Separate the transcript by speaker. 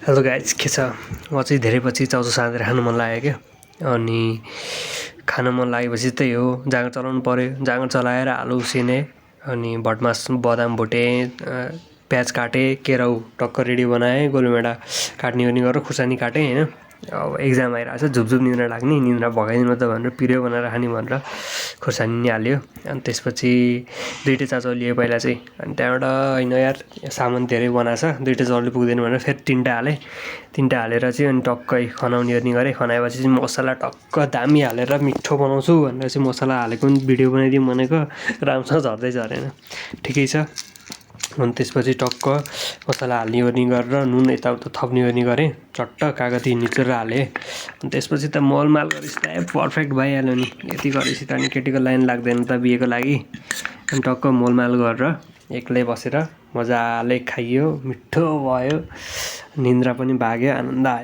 Speaker 1: Hello guys, के छ? म चाहिँ धेरै पछि चाउचाउ साँधेर खानु मन लाग्यो क्या। अनि खान मन लागेपछि त्यही हो, जाँगर चलाउनु पऱ्यो। जाँगर चलाएर आलु उसिनेँ, अनि भटमास बदाम भुटेँ, प्याज काटेँ, केराउ टक्क रेडी बनाएँ, गोलभेडा काट्ने ओर्ने गरेर खुर्सानी काटेँ होइन। अब एक्जाम आइरहेको छ, झुपझुप निद्रा लाग्ने, निद्रा भगाइदिनु त भनेर पिरो बनाएर खाने भनेर खुर्सानी नि हाल्यो। अनि त्यसपछि 2टा चाउचाउ लिएँ पहिला चाहिँ। अनि त्यहाँबाट होइन यार सामान धेरै बनाएको छ, 2टा चाउचाउले पुग्दैन भनेर फेरि 3टा हालेँ। 3टा हालेर चाहिँ अनि टक्कै खनाउने ओर्ने गरेँ। खनाएपछि चाहिँ मसला टक्क दामी हालेर मिठो बनाउँछु भनेर चाहिँ मसला हालेको पनि भिडियो बनाइदिउँ भनेको, राम्रोसँग झर्दै झरेन, ठिकै छ। अनि त्यसपछि टक्क मसला हाल्ने ओर्ने गरेर नुन यताउता थप्ने ओर्ने गरेँ, चट्ट कागती निचोरेर हालेँ। अनि त्यसपछि त मोलमाल गरेपछि त पर्फेक्ट भइहाल्यो नि। यति गरेपछि त अनि केटीको लाइन लाग्दैन त बिहेको लागि। अनि टक्क मोलमाल गरेर एक्लै बसेर मजाले खाइयो, मिठो भयो, निन्द्रा पनि भाग्यो, आनन्द आयो।